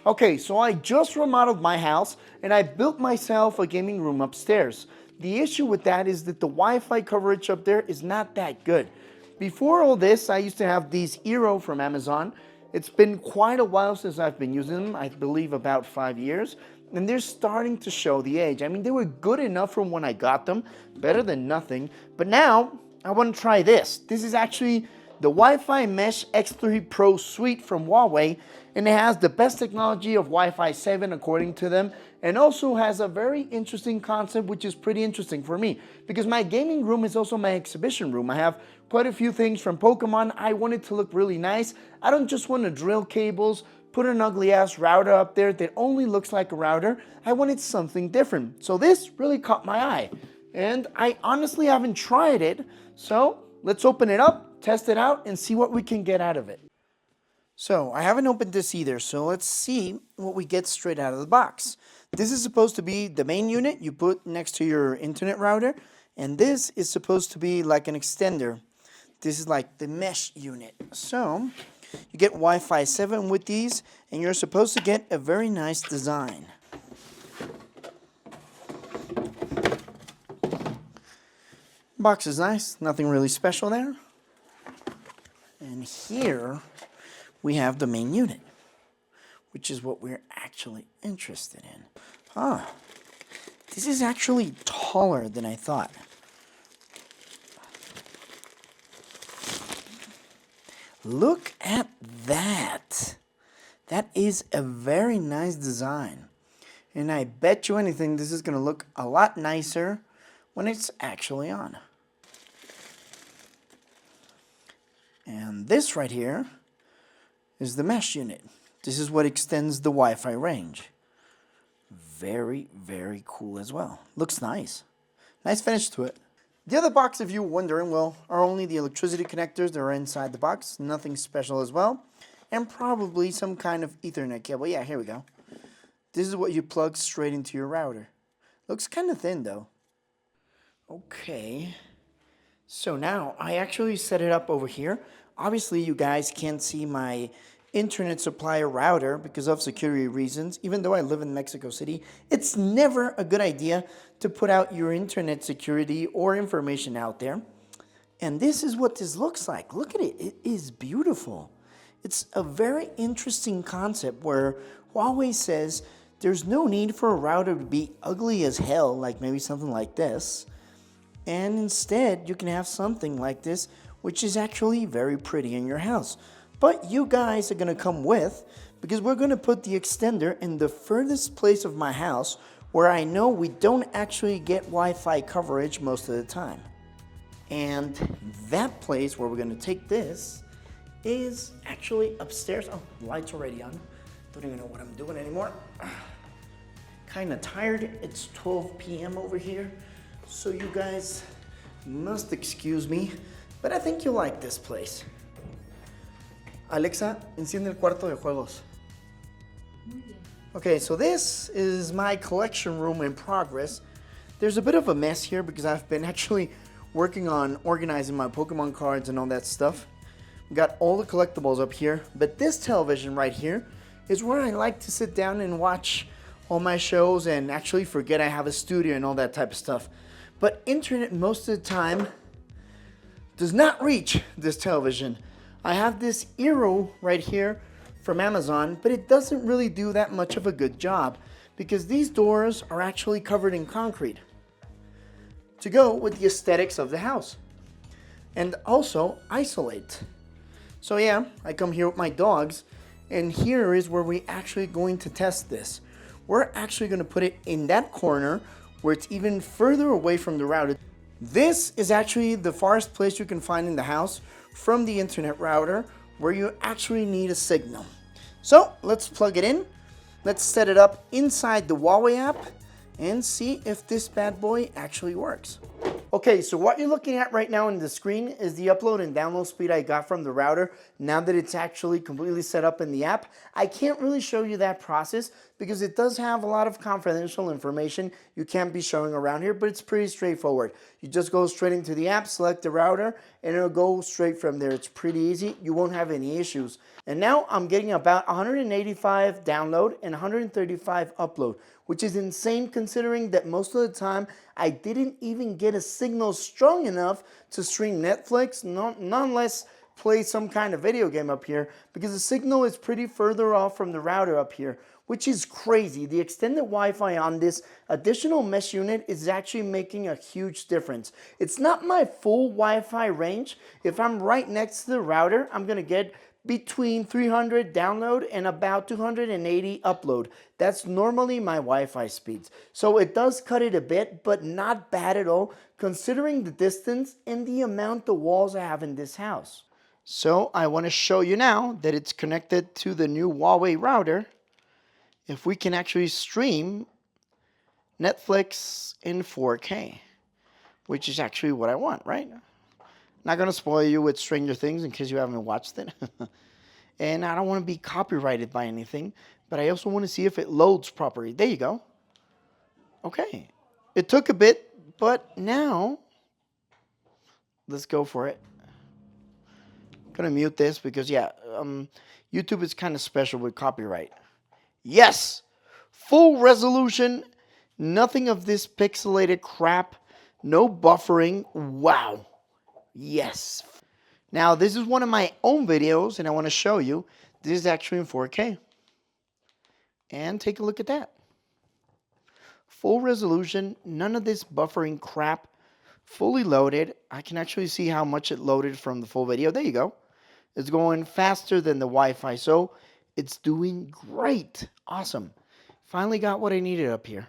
Okay, so I just remodeled my house and I built myself a gaming room upstairs. The issue with that is that the Wi-Fi coverage up there is not that good. Before all this, I used to have these Eero from Amazon. It's been quite a while since I've been using them, I believe about 5 years, and they're starting to show the age. I mean, they were good enough from when I got them, better than nothing, but now I want to try this. This is actually the Wi-Fi Mesh X3 Pro Suite from Huawei, and it has the best technology of Wi-Fi 7 according to them, and also has a very interesting concept which is pretty interesting for me because my gaming room is also my exhibition room. I have quite a few things from Pokemon. I want it to look really nice. I don't just want to drill cables, put an ugly ass router up there that only looks like a router. I wanted something different. So this really caught my eye, and I honestly haven't tried it. So let's open it up, test it out, and see what we can get out of it. So I haven't opened this either, so let's see what we get straight out of the box. This is supposed to be the main unit you put next to your internet router, and this is supposed to be like an extender. This is like the mesh unit. So you get Wi-Fi 7 with these, and you're supposed to get a very nice design. Box is nice, nothing really special there. And here we have the main unit, which is what we're actually interested in. This is actually taller than I thought. Look at that. That is a very nice design. And I bet you anything this is going to look a lot nicer when it's actually on. And this right here is the mesh unit. This is what extends the Wi-Fi range. Very, very cool as well. Looks nice. Nice finish to it. The other box, if you're wondering, well, are only the electricity connectors that are inside the box. Nothing special as well. And probably some kind of Ethernet cable. Yeah, here we go. This is what you plug straight into your router. Looks kind of thin though. Okay. So now I actually set it up over here. Obviously, you guys can't see my internet supplier router because of security reasons. Even though I live in Mexico City, it's never a good idea to put out your internet security or information out there. And this is what this looks like. Look at it. It is beautiful. It's a very interesting concept where Huawei says there's no need for a router to be ugly as hell, like maybe something like this. And instead, you can have something like this, which is actually very pretty in your house. But you guys are going to come with, because we're going to put the extender in the furthest place of my house where I know we don't actually get Wi-Fi coverage most of the time. And that place where we're going to take this is actually upstairs. Oh, the light's already on. Don't even know what I'm doing anymore. Kind of tired. It's 12 p.m. over here. So you guys must excuse me, but I think you'll like this place. Alexa, enciende el cuarto de juegos. Okay, so this is my collection room in progress. There's a bit of a mess here because I've been actually working on organizing my Pokemon cards and all that stuff. We got all the collectibles up here, but this television right here is where I like to sit down and watch all my shows and actually forget I have a studio and all that type of stuff. But internet most of the time does not reach this television. I have this Eero right here from Amazon, but it doesn't really do that much of a good job because these doors are actually covered in concrete to go with the aesthetics of the house and also isolate. So yeah, I come here with my dogs, and here is where we're actually going to test this. We're actually going to put it in that corner where it's even further away from the router. This is actually the farthest place you can find in the house from the internet router where you actually need a signal. So let's plug it in. Let's set it up inside the Huawei app and see if this bad boy actually works. Okay, so what you're looking at right now on the screen is the upload and download speed I got from the router now that it's actually completely set up in the app. I can't really show you that process because it does have a lot of confidential information you can't be showing around here, but it's pretty straightforward. You just go straight into the app, select the router, and it'll go straight from there. It's pretty easy. You won't have any issues. And now I'm getting about 185 download and 135 upload, which is insane considering that most of the time I didn't even get a signal strong enough to stream Netflix, none less play some kind of video game up here, because the signal is pretty further off from the router up here, which is crazy. The extended Wi-Fi on this additional mesh unit is actually making a huge difference. It's not my full Wi-Fi range. If I'm right next to the router, I'm gonna get between 300 download and about 280 upload. That's normally my Wi-Fi speeds. So it does cut it a bit, but not bad at all, considering the distance and the amount of walls I have in this house. So I want to show you now that it's connected to the new Huawei router, if we can actually stream Netflix in 4K, which is actually what I want, right? Not going to spoil you with Stranger Things in case you haven't watched it. And I don't want to be copyrighted by anything, but I also want to see if it loads properly. There you go. Okay. It took a bit, but now let's go for it. I'm going to mute this because, YouTube is kind of special with copyright. Yes! Full resolution. Nothing of this pixelated crap. No buffering. Wow. Yes. Now, this is one of my own videos, and I want to show you. This is actually in 4K. And take a look at that. Full resolution. None of this buffering crap. Fully loaded. I can actually see how much it loaded from the full video. There you go. It's going faster than the Wi-Fi, so it's doing great. Awesome. Finally got what I needed up here.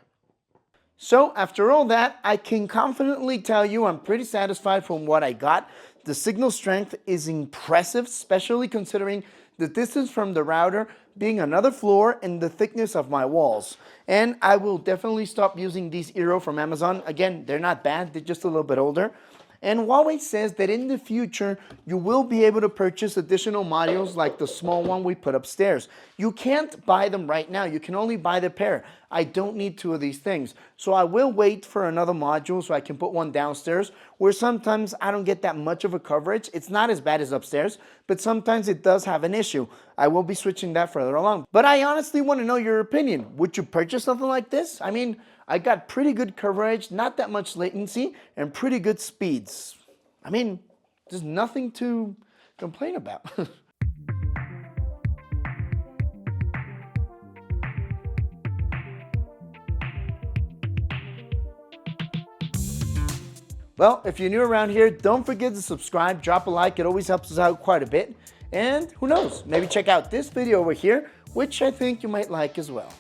So after all that, I can confidently tell you I'm pretty satisfied from what I got. The signal strength is impressive, especially considering the distance from the router being another floor and the thickness of my walls. And I will definitely stop using these Eero from Amazon. Again, they're not bad, they're just a little bit older. And Huawei says that in the future, you will be able to purchase additional modules like the small one we put upstairs. You can't buy them right now. You can only buy the pair. I don't need two of these things. So I will wait for another module so I can put one downstairs, where sometimes I don't get that much of a coverage. It's not as bad as upstairs, but sometimes it does have an issue. I will be switching that further along. But I honestly want to know your opinion. Would you purchase something like this? I mean, I got pretty good coverage, not that much latency, and pretty good speeds. I mean, there's nothing to complain about. Well, if you're new around here, don't forget to subscribe, drop a like. It always helps us out quite a bit. And who knows, maybe check out this video over here, which I think you might like as well.